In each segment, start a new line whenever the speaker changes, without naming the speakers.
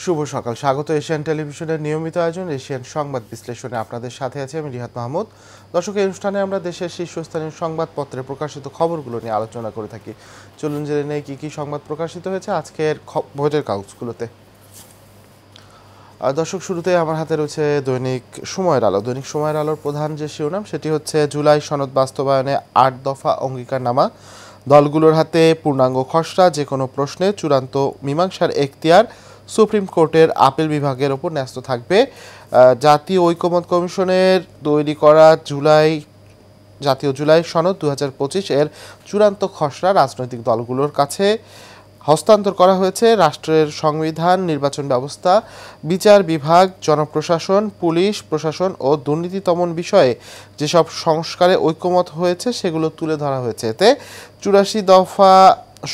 শুভ সকাল, স্বাগত এশিয়ান টেলিভিশনের নিয়মিত আয়োজন এশিয়ান সংবাদ বিশ্লেষণে। আপনাদের সাথে আছি আমি রিহাত মাহমুদ। দর্শক, এই অনুষ্ঠানে আমরা দেশের শীর্ষস্থানীয় সংবাদপত্রে প্রকাশিত খবরগুলো নিয়ে আলোচনা করে থাকি। চলুন জেনে নেই কি কি সংবাদ প্রকাশিত হয়েছে আজকের ভোরের কাগজগুলোতে। দর্শক, শুরুতে আমার হাতে রয়েছে দৈনিক সময়ের আলো। দৈনিক সময়ের আলোর প্রধান যে শিরোনাম সেটি হচ্ছে জুলাই সনদ বাস্তবায়নে ৮ দফা অঙ্গীকারনামা, দলগুলোর হাতে পূর্ণাঙ্গ খসড়া, যে কোনো প্রশ্নে চূড়ান্ত মীমাংসার এখতিয়ার সুপ্রিম কোর্টের আপিল বিভাগের ওপর ন্যস্ত থাকবে। জাতীয় ঐকমত্য কমিশনের তৈরি করা জাতীয় জুলাই সনদ ২০২৫ এর চূড়ান্ত খসড়া রাজনৈতিক দলগুলোর কাছে হস্তান্তর করা হয়েছে। রাষ্ট্রের সংবিধান, নির্বাচন ব্যবস্থা, বিচার বিভাগ, জনপ্রশাসন, পুলিশ প্রশাসন ও দুর্নীতি দমন বিষয়ে যেসব সংস্কারে ঐকমত হয়েছে সেগুলো তুলে ধরা হয়েছে। এতে ৮৪ দফা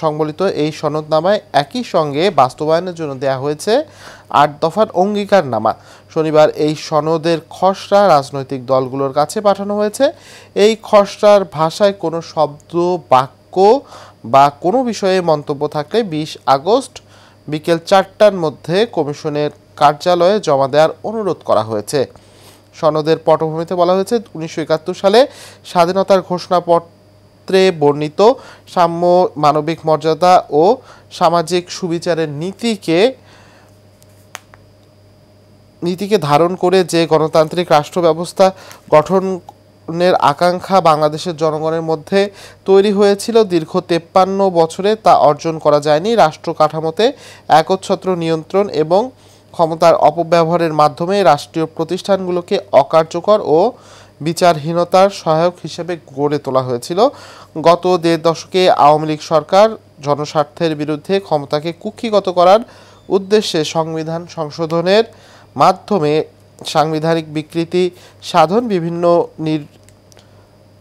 সংবলিত এই সনদনামায় একই সঙ্গে বাস্তবায়নের জন্য দেয়া হয়েছে ৮ দফার অঙ্গীকারনামা। শনিবার এই সনদের খসড়া রাজনৈতিক দলগুলোর কাছে পাঠানো হয়েছে। এই খসড়ার ভাষায় কোনো শব্দ, বাক্য বা কোনো বিষয়ে মন্তব্য থাকলে ২০ আগস্ট বিকেল ৪টার মধ্যে কমিশনের কার্যালয়ে জমা দেওয়ার অনুরোধ করা হয়েছে। সনদের পটভূমিতে বলা হয়েছে, ১৯৭১ সালে স্বাধীনতার ঘোষণাপত্রে বর্ণিত সাম্য, মানবিক মর্যাদা ও সামাজিক সুবিচারের নীতিকে ধারণ করে যে গণতান্ত্রিক রাষ্ট্র ব্যবস্থা গঠনের আকাঙ্ক্ষা বাংলাদেশের জনগণের মধ্যে তৈরি হয়েছিল, দীর্ঘ ৫৩ বছরে তা অর্জন করা যায়নি। রাষ্ট্র কাঠামোতে একচ্ছত্র নিয়ন্ত্রণ এবং ক্ষমতার অপব্যবহারের মাধ্যমে রাষ্ট্রীয় প্রতিষ্ঠানগুলোকে অকার্যকর ও বিচারহীনতার সহায়ক হিসেবে গড়ে তোলা হয়েছিল। গত ১.৫ দশকে আওয়ামী লীগ সরকার জনস্বার্থের বিরুদ্ধে ক্ষমতাকে কুক্ষিগত করার উদ্দেশ্যে সংবিধান সংশোধনের মাধ্যমে সাংবিধানিক বিকৃতি সাধন, বিভিন্ন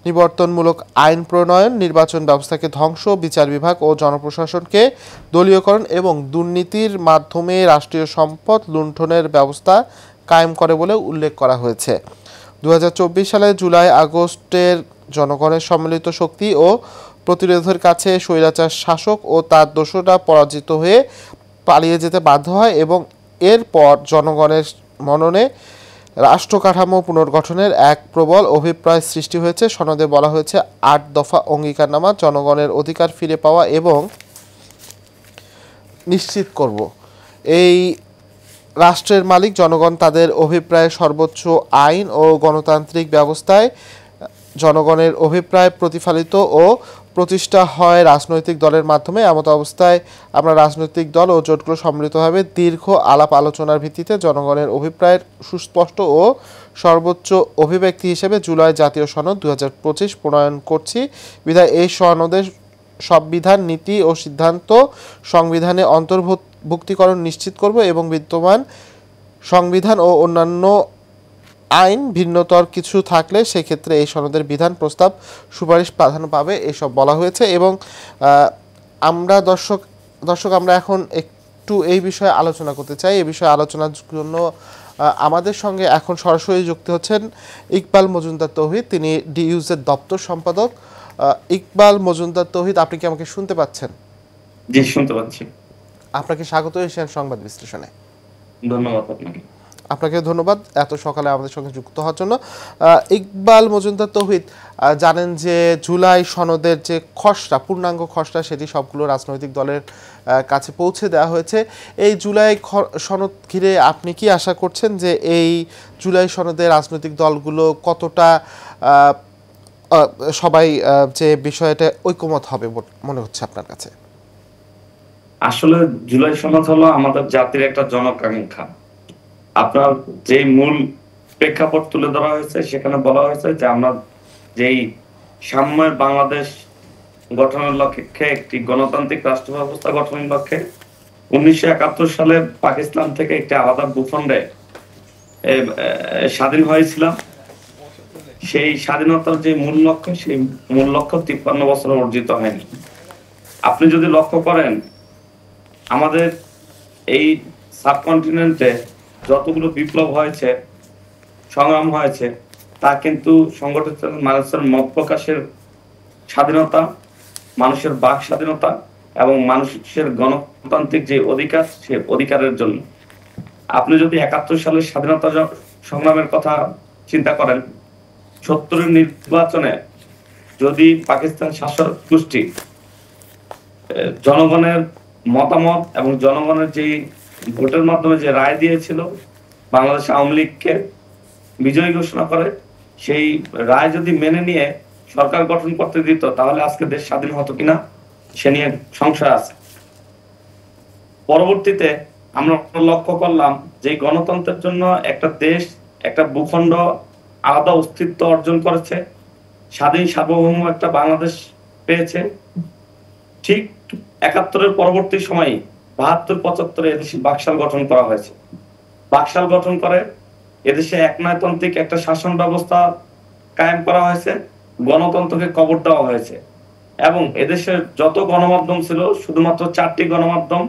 নিবর্তনমূলক আইন প্রণয়ন, নির্বাচন ব্যবস্থাকে ধ্বংস, বিচার বিভাগ ও জনপ্রশাসনকে দলীয়করণ এবং দুর্নীতির মাধ্যমে রাষ্ট্রীয় সম্পদ লুণ্ঠনের ব্যবস্থা কায়েম করে বলে উল্লেখ করা হয়েছে। ২০২৪ সালে জুলাই আগস্টের জনগণের সম্মিলিত শক্তি ও প্রতিরোধের কাছে স্বৈরাচার শাসক ও তার দোসররা পরাজিত হয়ে পালিয়ে যেতে বাধ্য হয় এবং এরপর জনগণের মননে রাষ্ট্র কাঠামো পুনর্গঠনের এক প্রবল অভিপ্রায় সৃষ্টি হয়েছে। সনদে বলা হয়েছে, ৮ দফা অঙ্গীকারনামা জনগণের অধিকার ফিরে পাওয়া এবং নিশ্চিত করব। এই রাষ্ট্রের মালিক জনগণ, তাদের অভিপ্রায় সর্বোচ্চ আইন ও গণতান্ত্রিক ব্যবস্থায় জনগণের অভিপ্রায় প্রতিফলিত ও প্রতিষ্ঠা হয় রাজনৈতিক দলের মাধ্যমে। এমত অবস্থায় আমরা রাজনৈতিক দল ও জোটগুলো সম্মিলিতভাবে দীর্ঘ আলাপ আলোচনার ভিত্তিতে জনগণের অভিপ্রায়ের সুস্পষ্ট ও সর্বোচ্চ অভিব্যক্তি হিসেবে জুলাই জাতীয় সনদ ২০২৫ প্রণয়ন করছি। বিধায় এই সনদের সব বিধান, নীতি ও সিদ্ধান্ত সংবিধানে অন্তর্ভুক্তিকরণ নিশ্চিত করব এবং বিদ্যমান সংবিধান ও অন্যান্য আইন ভিন্নতর কিছু থাকলে সেক্ষেত্রে এই সনদের বিধান প্রস্তাব সুপারিশ প্রাধান্য পাবে, এসব বলা হয়েছে। এবং আমরা আমরা এখন একটু এই বিষয়ে আলোচনা করতে চাই। এই বিষয়ে আলোচনার জন্য আমাদের সঙ্গে এখন সরাসরি যুক্ত হচ্ছেন ইকবাল মজুমদার তৌহিদ। তিনি ডিইউজের দপ্তর সম্পাদক। ইকবাল মজুমদার তৌহিদ, আপনি কি আমাকে শুনতে পাচ্ছেন?
জি, শুনতে পাচ্ছি।
আপনাকে স্বাগত এশিয়ান সংবাদ বিশ্লেষণে।
ধন্যবাদ
আপনাকে ধন্যবাদ এত সকালে আমাদের সঙ্গে যুক্ত হওয়ার জন্য। ইকবাল মজুমদার তৌহিদ, জানেন যে জুলাই সনদের যে খসড়া, পূর্ণাঙ্গ খসড়া, সেটি সবগুলো রাজনৈতিক দলের কাছে পৌঁছে দেওয়া হয়েছে। এই জুলাই সনদ ঘিরে আপনি কি আশা করছেন যে এই জুলাই সনদে রাজনৈতিক দলগুলো কতটা সবাই যে বিষয়টা ঐকমত হবে মনে হচ্ছে আপনার কাছে?
আসলে জুলাই সনদ হলো আমাদের জাতির একটা জনকাঙ্ক্ষা। আপনার যে মূল প্রেক্ষাপট তুলে ধরা হয়েছে সেখানে বলা হয়েছে যে আমরা যেই সাম্যের বাংলাদেশ গঠনের লক্ষ্যে, একটি গণতান্ত্রিক রাষ্ট্র ব্যবস্থা গঠনের লক্ষ্যে ১৯৭১ সালে পাকিস্তান থেকে একটি আলাদা ভূখণ্ডে স্বাধীন হয়েছিলাম। সেই স্বাধীনতার যে মূল লক্ষ্য, সেই মূল লক্ষ্য ৫৩ বছর অর্জিত হয়নি। আপনি যদি লক্ষ্য করেন, আমাদের এই সাবকন্টিনেন্টে যতগুলো বিপ্লব হয়েছে, সংগ্রাম হয়েছে, তা কিন্তু সংগঠিত মানুষের মত প্রকাশের স্বাধীনতা, মানুষের বাক স্বাধীনতা এবং মানুষের গণতান্ত্রিক যে অধিকার, সে অধিকারের জন্য। আপনি যদি 71 সালের স্বাধীনতা সংগ্রামের কথা চিন্তা করেন, 70-এর নির্বাচনে যদি পাকিস্তান শাসক গোষ্ঠী জনগণের মতামত এবং জনগণের যে ভোটের মাধ্যমে যে রায় দিয়েছিল বাংলাদেশ আওয়ামী লীগকে বিজয়ী ঘোষণা করে, সেই রায় যদি মেনে নিয়ে সরকার গঠন করতে দিত, তাহলে আজকে দেশ স্বাধীন হতো কিনা সে নিয়ে সংশয় আছে। পরবর্তীতে আমরা লক্ষ্য করলাম যে গণতন্ত্রের জন্য একটা দেশ, একটা ভূখণ্ড আলাদা অস্তিত্ব অর্জন করেছে, স্বাধীন সার্বভৌম একটা বাংলাদেশ পেয়েছে। ঠিক 71-এর পরবর্তী সময়ে 72-75-এ এদেশে বাকশাল গঠন করা হয়েছে। বাকশাল গঠন করে এদেশে একনায়তান্ত্রিক একটা শাসন ব্যবস্থা কায়েম করা হয়েছে, গণতন্ত্রকে কবর দেওয়া হয়েছে এবং এদেশের যত গণমাধ্যম ছিল শুধুমাত্র 4টি গণমাধ্যম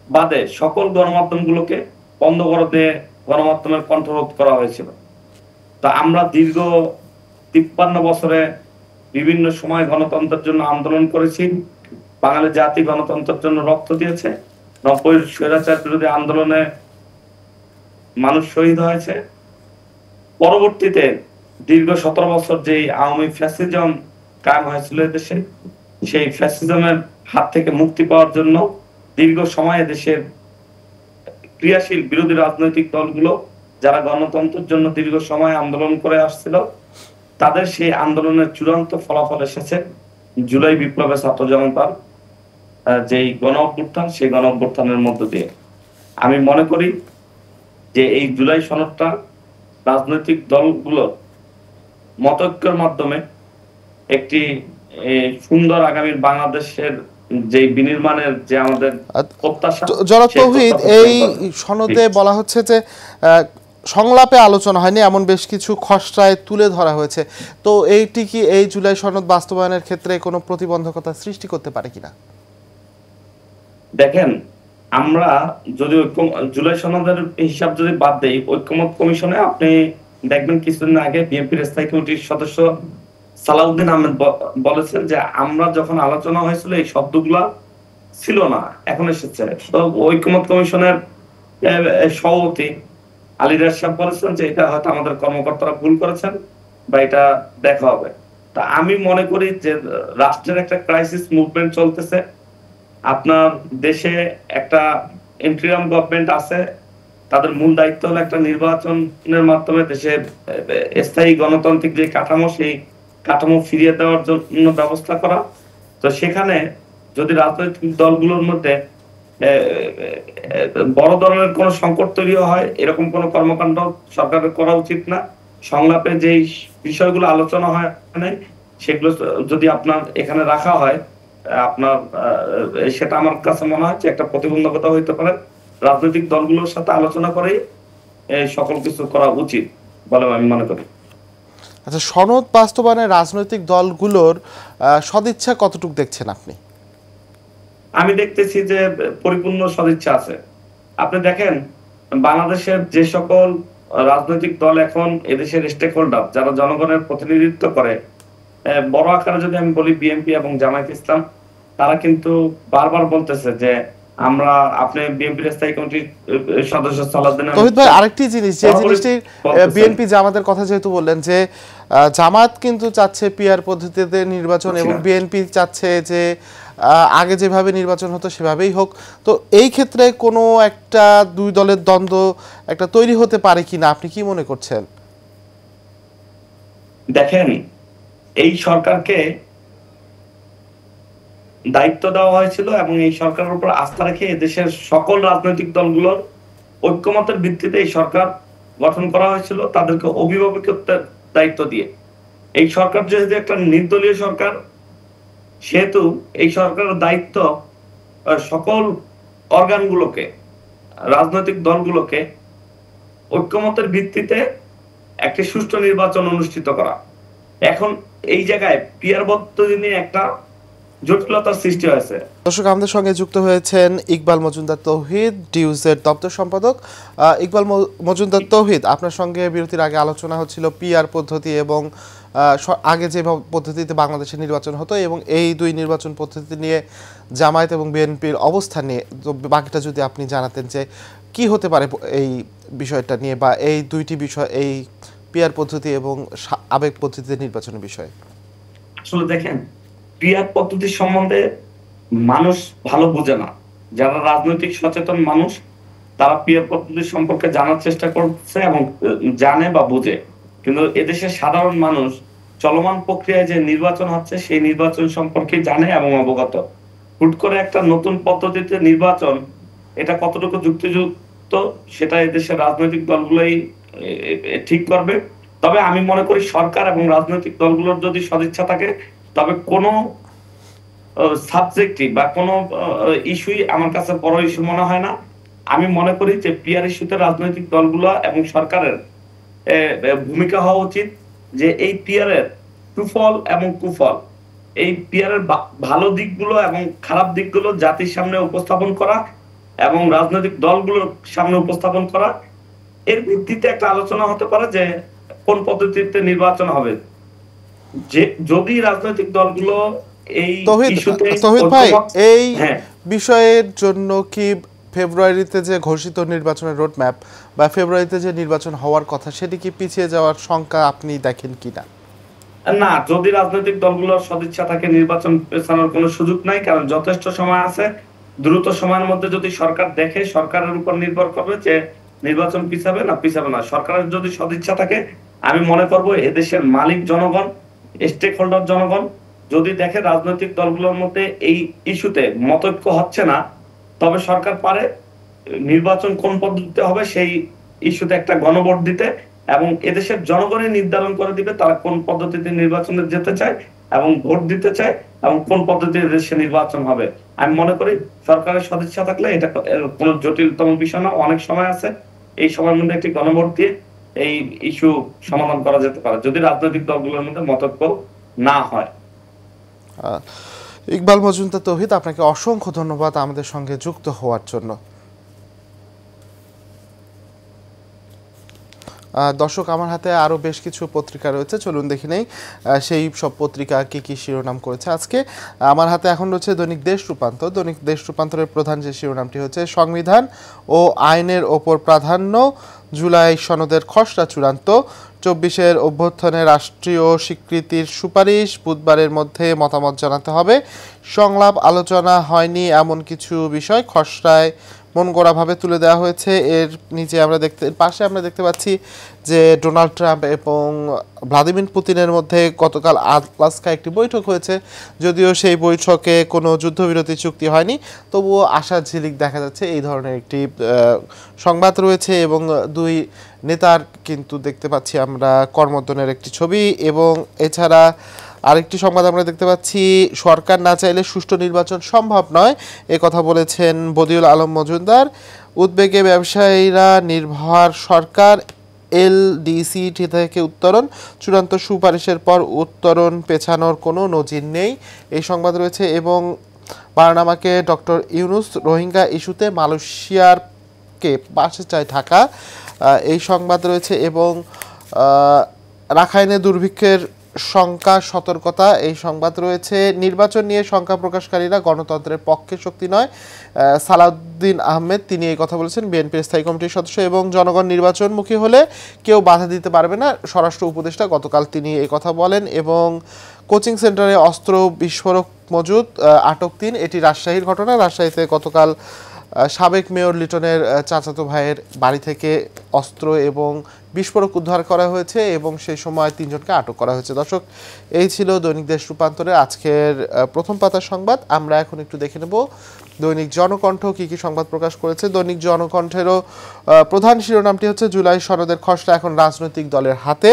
বাদে সকল গণমাধ্যমগুলোকে বন্ধ করে দিয়ে গণমাধ্যমের কণ্ঠরোধ করা হয়েছিল। তা আমরা দীর্ঘ 53 বছরে বিভিন্ন সময় গণতন্ত্রের জন্য আন্দোলন করেছি। বাঙালি জাতি গণতন্ত্রের জন্য রক্ত দিয়েছে। 90-এর স্বৈরাচার বিরোধী আন্দোলনে মানুষ শহীদ হয়েছে। পরবর্তীতে দীর্ঘ 17 বছর যে আওয়ামী ফ্যাসিজম কায়েম হয়েছিল দেশে, সেই ফ্যাসিজমের হাত থেকে মুক্তি পাওয়ার জন্য দীর্ঘ সময় দেশের ক্রিয়াশীল বিরোধী রাজনৈতিক দলগুলো যারা গণতন্ত্রের জন্য দীর্ঘ সময় আন্দোলন করে আসছিল, তাদের সেই আন্দোলনের চূড়ান্ত ফলাফল এসেছে জুলাই বিপ্লবে ছাত্র জনতার যেই গণ অভ্যুত্থান, সেই গণ অভ্যুত্থানের মধ্য দিয়ে। আমি মনে করি যে এই জুলাই সনদটা রাজনৈতিক দলগুলোর মতৈক্যের মাধ্যমে একটি সুন্দর আগামীর বাংলাদেশের যে বিনির্মাণের যে আমাদের প্রত্যাশা।
জনাব তৌহিদ, এই সনদে বলা হচ্ছে যে সংলাপে আলোচনা হয়নি, এমন বেশ কিছু খসড়ায় তুলে ধরা হয়েছে। তো এইটি কি এই জুলাই সনদ বাস্তবায়নের ক্ষেত্রে কোনো প্রতিবন্ধকতা সৃষ্টি করতে পারে কিনা?
দেখেন, আমরা যদি জুলাই সনদের হিসাব যদি বাদ দেই, ঐক্যমত কমিশনে আপনি দেখবেন কিছুদিন আগে বিএনপির স্থায়ী কমিটির সদস্য সালাউদ্দিন আহমেদ বলেছেন যে আমরা যখন আলোচনা হয়েছিল এই শব্দগুলা ছিল না, এখন এসেছে। তো ঐক্যমত কমিশনের সভাপতি আলী রাজ সাহেব বলেছেন যে এটা হয়তো আমাদের কর্মকর্তারা ভুল করেছেন বা এটা দেখা হবে। তা আমি মনে করি যে রাষ্ট্রের একটা ক্রাইসিস মুভমেন্ট চলতেছে, আপনার দেশে একটা ইন্টারিম গভর্নমেন্ট আছে, তাদের মূল দায়িত্ব হলো একটা নির্বাচনের মাধ্যমে দেশের স্থায়ী গণতান্ত্রিক যে কাঠামো, সেই কাঠামো ফিরিয়ে দেওয়ার জন্য ব্যবস্থা করা। তো সেখানে যদি রাজনৈতিক দলগুলোর মধ্যে বড় ধরনের কোন সংকট তৈরি হয়, এরকম কোন কর্মকাণ্ড সরকারের করা উচিত না। সংলাপে যে বিষয়গুলো আলোচনা হয় নাই, সেগুলো যদি আপনার এখানে রাখা হয়, আপনার সেটা আমার কাছে মনে হয় যে একটা প্রতিবন্ধকতা হইতে পারে। রাজনৈতিক দলগুলোর সাথে আলোচনা করেই সকল কিছু করা উচিত বলে আমি মনে করি।
আচ্ছা, সনদ বাস্তবায়নে রাজনৈতিক দলগুলোর সদিচ্ছা কতটুকু দেখছেন আপনি?
আমি দেখতেছি যে পরিপূর্ণ সদিচ্ছা আছে। আপনি দেখেন, বাংলাদেশের যে সকল রাজনৈতিক দল এখন এদেশের স্টেক হোল্ডার, যারা জনগণের প্রতিনিধিত্ব করে, বড় আকারে যদি আমি বলি বিএনপি এবং জামায়াত ইসলাম, তারা কিন্তু বারবার বলতেছে যে আমরা, আপনি বিএনপির স্থায়ী কমিটির সদস্য সালাউদ্দিন
তৌহিদ ভাই, আরেকটি জিনিস, যে জিনিসটি বিএনপি জামাতের কথা যেহেতু বললেন, যে জামাত কিন্তু চাচ্ছে পিআর পদ্ধতিতে নির্বাচন এবং বিএনপি চাচ্ছে যে আগে যেভাবে নির্বাচন হতো সেভাবেই হোক। তো এই ক্ষেত্রে কোনো একটা দুই দলের দ্বন্দ্ব একটা তৈরি হতে পারে কিনা, আপনি কি মনে করছেন?
দেখেন, এই সরকারকে দায়িত্ব দেওয়া হয়েছিল এবং এই সরকারের উপর আস্থা রেখে দেশের সকল রাজনৈতিক দলগুলোর ঐক্যমতের ভিত্তিতে এই সরকার গঠন করা হয়েছিল, তাদেরকে অভিভাবকত্বের দায়িত্ব দিয়ে। এই সরকার যেহেতু একটা নির্দলীয় সরকার, সেহেতু এই সরকারের দায়িত্ব সকল অর্গানগুলোকে, রাজনৈতিক দলগুলোকে ঐক্যমতের ভিত্তিতে একটি সুষ্ঠু নির্বাচন অনুষ্ঠিত করা। এখন এই জায়গায় পিআর পদ্ধতি নিয়ে একটা জটিলতার সৃষ্টি হয়েছে।
দর্শক, আমাদের সঙ্গে যুক্ত হয়েছেন ইকবাল মজুমদার তৌহিদ, ডিউজের দপ্তর সম্পাদক। ইকবাল মজুমদার তৌহিদ, আপনার সঙ্গে বিরতির আগে আলোচনা হচ্ছিল পিআর পদ্ধতি এবং আগে যে পদ্ধতিতে বাংলাদেশে নির্বাচন হতো এবং এই দুই নির্বাচন পদ্ধতি নিয়ে জামায়াত এবং বিএনপির অবস্থান নিয়ে। তো বাকিটা যদি আপনি জানাতেন যে কি হতে পারে এই বিষয়টা নিয়ে, বা এই দুইটি বিষয়, এই পিয়ার পদ্ধতি এবং আবেগ পদ্ধতিতে নির্বাচনের বিষয়ে?
আসলে দেখেন, পিয়ার পদ্ধতির সম্বন্ধে মানুষ ভালো বোঝে না। যারা রাজনৈতিক সচেতন মানুষ তারা পিয়ার পদ্ধতি সম্পর্কে জানার চেষ্টা করছে এবং জানে বা বোঝে। কিন্তু এদেশের সাধারণ মানুষ চলমান প্রক্রিয়ায় যে নির্বাচন হচ্ছে সেই নির্বাচন সম্পর্কে জানে এবং অবগত। হুট করে একটা নতুন পদ্ধতিতে নির্বাচন, এটা কতটুকু যুক্তিযুক্ত সেটা এদেশের রাজনৈতিক দলগুলোই ঠিক করবে। তবে আমি মনে করি সরকার এবং রাজনৈতিক দলগুলোর যদি সদিচ্ছা থাকে, তবে কোনো সাবজেক্টই বা কোনো ইস্যুই আমার কাছে বড় ইস্যু মনে হয় না। আমি মনে করি যে পিয়ার ইস্যুতে রাজনৈতিক দলগুলো এবং সরকারের ভূমিকা হওয়া উচিত যে এই পিয়ারের সুফল এবং কুফল, এই পিয়ারের ভালো দিকগুলো এবং খারাপ দিকগুলো জাতির সামনে উপস্থাপন করা এবং রাজনৈতিক দলগুলোর সামনে উপস্থাপন করা। এর ভিত্তিতে একটা আলোচনা হতে পারে যে কোন পদ্ধতিতে নির্বাচন হবে। যে যদি রাজনৈতিক দলগুলো এই ইস্যুতে
তৌহিদ ভাই, এই
হ্যাঁ,
বিষয়ের জন্য কি ফেব্রুয়ারিতে যে ঘোষিত নির্বাচনের রোডম্যাপ বা ফেব্রুয়ারিতে যে নির্বাচন হওয়ার কথা, সেটি কি পিছিয়ে যাওয়ার শঙ্কা আপনি দেখেন কিনা?
না, যদি রাজনৈতিক দলগুলোর সদিচ্ছা থাকে নির্বাচন পেছানোর কোনো সুযোগ নাই, কারণ যথেষ্ট সময় আছে। দ্রুত সময়ের মধ্যে যদি সরকার দেখে, সরকারের উপর নির্ভর করবে যে নির্বাচন পিছাবে না পিছাবে না। সরকারের যদি সদিচ্ছা থাকে, আমি মনে করব এদেশের মালিক জনগণ, স্টেক হোল্ডার জনগণ যদি দেখে রাজনৈতিক দলগুলোর মধ্যে এই ইস্যুতে মতৈক্য হচ্ছে না, তবে সরকার পারে নির্বাচন কোন পদ্ধতিতে হবে সেই ইস্যুতে একটা গণভোট দিতে, এবং এদেশের জনগণই নির্ধারণ করে দিবে তারা কোন পদ্ধতিতে নির্বাচনে যেতে চায় এবং ভোট দিতে চায় এবং কোন পদ্ধতিতে দেশে নির্বাচন হবে। আমি মনে করি সরকারের সদিচ্ছা থাকলে এটা কোন জটিলতম বিষয় না, অনেক সময় আছে। এই সময়ের মধ্যে একটি গণভোট দিয়ে এই ইস্যু সমাধান করা যেতে পারে, যদি রাজনৈতিক দলগুলোর মধ্যে মতৈক্য না হয়।
ইকবাল মজুমদার তৌহিদ, আপনাকে অসংখ্য ধন্যবাদ আমাদের সঙ্গে যুক্ত হওয়ার জন্য। দর্শক, আমার হাতে আরও বেশ কিছু পত্রিকা রয়েছে, চলুন দেখি নেই সেই সব পত্রিকা কী কী শিরোনাম করেছে আজকে। আমার হাতে এখন রয়েছে দৈনিক দেশ রূপান্তর। দৈনিক দেশ রূপান্তরের প্রধান যে শিরোনামটি হচ্ছে সংবিধান ও আইনের ওপর প্রাধান্য, জুলাই সনদের খসড়া চূড়ান্ত, 24-এর অভ্যুত্থানে রাষ্ট্রীয় স্বীকৃতির সুপারিশ, বুধবারের মধ্যে মতামত জানাতে হবে, সংলাপ আলোচনা হয়নি এমন কিছু বিষয় খসড়ায় মন গড়াভাবে তুলে দেওয়া হয়েছে। এর নিচে পাশে আমরা দেখতে পাচ্ছি যে ডোনাল্ড ট্রাম্প এবং ভ্লাদিমির পুতিনের মধ্যে গতকাল আলাস্কায় একটি বৈঠক হয়েছে। যদিও সেই বৈঠকে কোনো যুদ্ধবিরতি চুক্তি হয়নি, তবুও আশার ঝিলিক দেখা যাচ্ছে, এই ধরনের একটি সংবাদ রয়েছে। এবং দুই নেতার কিন্তু দেখতে পাচ্ছি আমরা করমর্দনের একটি ছবি। এবং এছাড়া আরেকটি সংবাদ আমরা দেখতে পাচ্ছি, সরকার না চাইলে সুষ্ঠু নির্বাচন সম্ভব নয়, এ কথা বলেছেন বদিউল আলম মজুমদার। উদ্বেগে ব্যবসায়ীরা, নির্ভর সরকার, এলডিসি থেকে উত্তরণ, চূড়ান্ত সুপারিশের পর উত্তরণ পেছানোর কোনো নজির নেই, এই সংবাদ রয়েছে। এবং বার্নামাকে ডক্টর ইউনুস, রোহিঙ্গা ইস্যুতে মালয়েশিয়ারকে পাশে চায় ঢাকা, এই সংবাদ রয়েছে। এবং রাখাইনে দুর্ভিক্ষের শঙ্কা, সতর্কতা, এই সংবাদ রয়েছে। নির্বাচন নিয়ে শঙ্কা প্রকাশকারীরা গণতন্ত্রের পক্ষে শক্তি নয়, সালাউদ্দিন আহমেদ তিনি এই কথা বলেছেন, বিএনপির স্থায়ী কমিটির সদস্য। এবং জনগণ নির্বাচনমুখী হলে কেউ বাধা দিতে পারবে না, স্বরাষ্ট্র উপদেষ্টা গতকাল তিনি এই কথা বলেন। এবং কোচিং সেন্টারে অস্ত্র বিস্ফোরক মজুদ, আটক 3, এটি রাজশাহীর ঘটনা। রাজশাহীতে গতকাল সাবেক মেয়র লিটনের চাচাতো ভাইয়ের বাড়ি থেকে অস্ত্র এবং বিস্ফোরক উদ্ধার করা হয়েছে এবং সেই সময় 3 জনকে আটক করা হয়েছে। দর্শক, এই ছিল দৈনিক দেশ রূপান্তরের আজকের প্রথম পাতার সংবাদ। আমরা এখন একটু দেখে নেব দৈনিক জনকণ্ঠ কী কী সংবাদ প্রকাশ করেছে। দৈনিক জনকণ্ঠেরও প্রধান শিরোনামটি হচ্ছে জুলাই সনদের খসড়া এখন রাজনৈতিক দলের হাতে,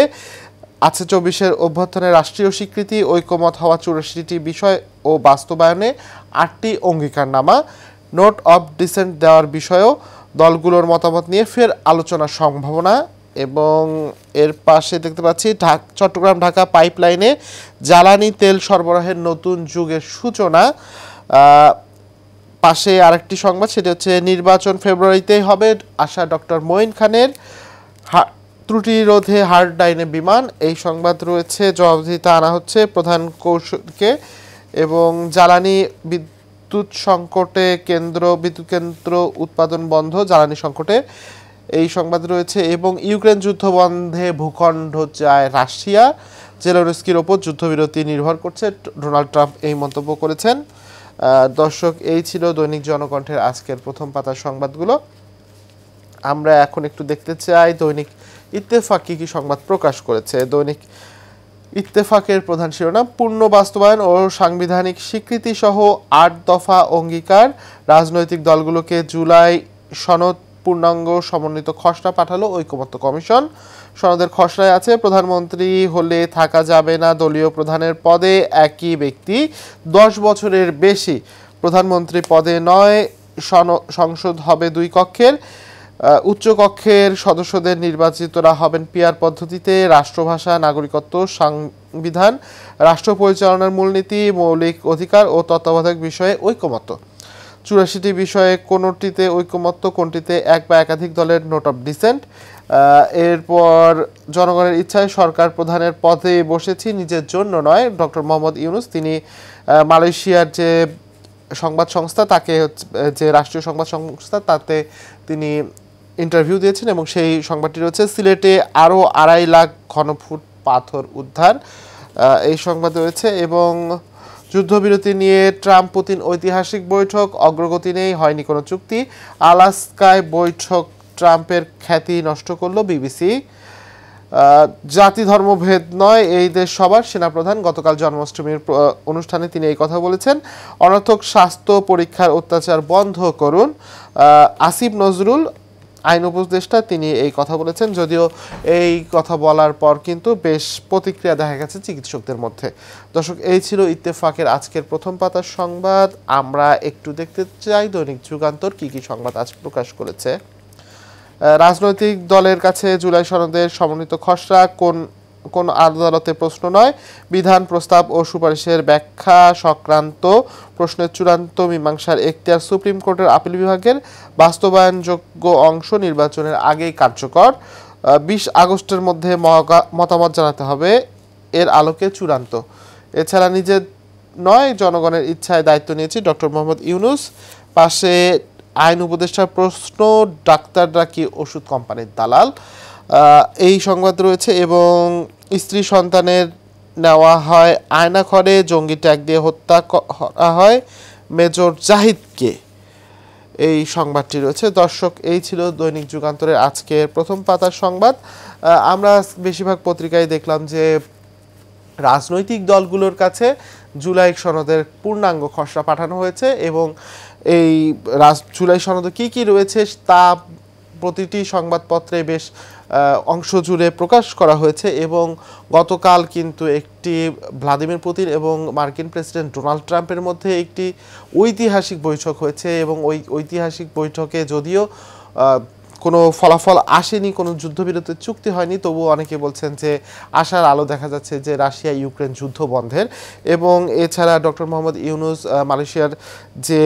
আছে 24-এর অভ্যুত্থানে রাষ্ট্রীয় স্বীকৃতি, ঐকমত হওয়া 84টি বিষয় ও বাস্তবায়নে 8টি অঙ্গীকারনামা, নোট অফ ডিসেন্ট দেওয়ার বিষয়েও দলগুলোর মতামত নিয়ে ফের আলোচনার সম্ভাবনা। এবং এর পাশে দেখতে পাচ্ছি চট্টগ্রাম ঢাকা পাইপলাইনে জ্বালানি তেল সরবরাহের নতুন যুগের সূচনা। পাশে আরেকটি সংবাদ, সেটি হচ্ছে নির্বাচন ফেব্রুয়ারিতেই হবে, আশা ডক্টর মঈন খানের, ত্রুটি রোধে হার্ড লাইনে বিমান, এই সংবাদ রয়েছে। জবাবদিহিতা আনা হচ্ছে প্রধান কৌশলকে। এবং জ্বালানি বিদ্যুৎ সংকটে বিদ্যুৎ কেন্দ্র উৎপাদন বন্ধ, জ্বালানি সংকটে এই সংবাদ রয়েছে। এবং ইউক্রেন যুদ্ধ বন্ধে ভূখণ্ড চায় রাশিয়া, জেলেনস্কির ওপর যুদ্ধবিরতি নির্ভর করছে, ডোনাল্ড ট্রাম্প এই মন্তব্য করেছেন। দর্শক, এই ছিল দৈনিক জনকণ্ঠের আজকের প্রথম পাতার সংবাদগুলো। আমরা এখন একটু দেখতে চাই দৈনিক ইত্তেফাক কি সংবাদ প্রকাশ করেছে। দৈনিক ইত্তেফাকের প্রধান শিরোনাম, পূর্ণ বাস্তবায়ন ও সাংবিধানিক স্বীকৃতি সহ ৮ দফা অঙ্গীকার, রাজনৈতিক দলগুলোকে জুলাই সনদ পূর্ণাঙ্গ সমন্বিত খসড়া পাঠালো ঐকমত্য কমিশন। সনদের খসড়ায় আছে, প্রধানমন্ত্রী হলে থাকা যাবে না দলীয় প্রধানের পদে একই ব্যক্তি 10 বছরের বেশি, প্রধানমন্ত্রী পদে নয়, সংসদ হবে 2 কক্ষের, উচ্চ কক্ষের সদস্যদের নির্বাচিতরা হবেন পিআর পদ্ধতিতে, রাষ্ট্রভাষা, নাগরিকত্ব, সংবিধান, রাষ্ট্র পরিচালনার মূলনীতি, মৌলিক অধিকার ও তত্ত্বাবধায়ক বিষয়ে ঐকমত্য। 84টি বিষয়ে কোনটিতে ঐকমত্য, কোনটিতে এক বা একাধিক দলের নোট অফ ডিসেন্ট। এরপর জনগণের ইচ্ছায় সরকার প্রধানের পদে বসেছি, নিজের জন্য নয়। ডক্টর মোহাম্মদ ইউনূস, তিনি মালয়েশিয়ার যে সংবাদ সংস্থা, তাকে যে রাষ্ট্রীয় সংবাদ সংস্থা, তাতে তিনি ইন্টারভিউ দিয়েছেন এবং সেই সংবাদটি রয়েছে। সিলেটে আরও 2.5 লাখ ঘনফুট পাথর উদ্ধার, এই সংবাদ রয়েছে। এবং যুদ্ধবিরতি নিয়ে ট্রাম্প পুতিন ঐতিহাসিক বৈঠক, অগ্রগতি নেই, হয়নি কোনো চুক্তি, আলাস্কায় বৈঠক ট্রাম্পের খ্যাতি নষ্ট করলো বিবিসি। জাতি ধর্মভেদ নয়, এই দেশ সবার, সেনাপ্রধান গতকাল জন্মাষ্টমীর অনুষ্ঠানে তিনি এই কথা বলেছেন। অনর্থক স্বাস্থ্য পরীক্ষার অত্যাচার বন্ধ করুন, আসিফ নজরুল আইন উপদেষ্টা, তিনি এই কথা বলেছেন। যদিও এই কথা বলার পর কিন্তু বেশ প্রতিক্রিয়া দেখা গেছে চিকিৎসকদের মধ্যে। দর্শক, এই ছিল ইত্তেফাকের আজকের প্রথম পাতার সংবাদ। আমরা একটু দেখতে চাই দৈনিক যুগান্তর কি কি সংবাদ আজ প্রকাশ করেছে। রাজনৈতিক দলের কাছে জুলাই সনদের সমন্বিত খসড়া কোন আদালতে প্রশ্ন নয়, বিধান প্রস্তাব ও সুপারিশের ব্যাখ্যা সংক্রান্ত প্রশ্নের চূড়ান্ত মীমাংসার এখতিয়ার সুপ্রিম কোর্টের আপিল বিভাগের, বাস্তবায়নযোগ্য অংশ নির্বাচনের আগেই কার্যকর, 20 আগস্টের মধ্যে মতামত জানাতে হবে, এর আলোকে চূড়ান্ত। এছাড়া নিজের নয়, জনগণের ইচ্ছায় দায়িত্ব নিয়েছি ডক্টর মোহাম্মদ ইউনূস। পাশে আইন উপদেষ্টার প্রশ্ন, ডাক্তাররা কি ওষুধ কোম্পানির দালাল, এই সংবাদ রয়েছে। এবং স্ত্রী সন্তানের নেওয়া হয় আয়নাঘরে, জঙ্গি ট্যাগ দিয়ে হত্যা করা হয় মেজর জাহিদকে, এই সংবাদটি রয়েছে। দর্শক, এই ছিল দৈনিক যুগান্তরের আজকের প্রথম পাতার সংবাদ। আমরা বেশিরভাগ পত্রিকায় দেখলাম যে রাজনৈতিক দলগুলোর কাছে জুলাই সনদের পূর্ণাঙ্গ খসড়া পাঠানো হয়েছে এবং এই জুলাই সনদে কী কী রয়েছে তা প্রতিটি সংবাদপত্রে বেশ অংশ জুড়ে প্রকাশ করা হয়েছে। এবং গতকাল কিন্তু একটি ভ্লাদিমির পুতিন এবং মার্কিন প্রেসিডেন্ট ডোনাল্ড ট্রাম্পের মধ্যে একটি ঐতিহাসিক বৈঠক হয়েছে এবং ওই ঐতিহাসিক বৈঠকে যদিও কোনো ফলাফল আসেনি, কোনো যুদ্ধবিরতির চুক্তি হয়নি, তবুও অনেকে বলছেন যে আশার আলো দেখা যাচ্ছে যে রাশিয়া ইউক্রেন যুদ্ধ বন্ধের। এবং এছাড়া ডক্টর মোহাম্মদ ইউনূস মালয়েশিয়ার যে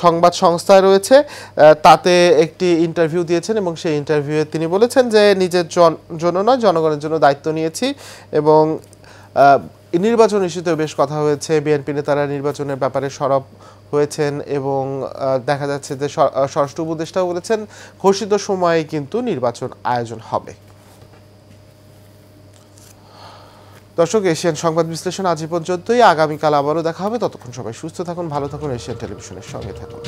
সংবাদ সংস্থা রয়েছে তাতে একটি ইন্টারভিউ দিয়েছেন এবং সেই ইন্টারভিউয়ে তিনি বলেছেন যে নিজের জন্য নয়, জনগণের জন্য দায়িত্ব নিয়েছি। এবং নির্বাচন ইস্যুতেও বেশ কথা হয়েছে, বিএনপি নেতারা নির্বাচনের ব্যাপারে সরব হয়েছেন এবং দেখা যাচ্ছে যে স্বরাষ্ট্র উপদেষ্টাও বলেছেন ঘোষিত সময়ে কিন্তু নির্বাচন আয়োজন হবে। দর্শক, এশিয়ান সংবাদ বিশ্লেষণ আজ পর্যন্তই। আগামীকাল আবারও দেখা হবে। ততক্ষণ সবাই সুস্থ থাকুন, ভালো থাকুন, এশিয়ান টেলিভিশনের সঙ্গে থাকুন।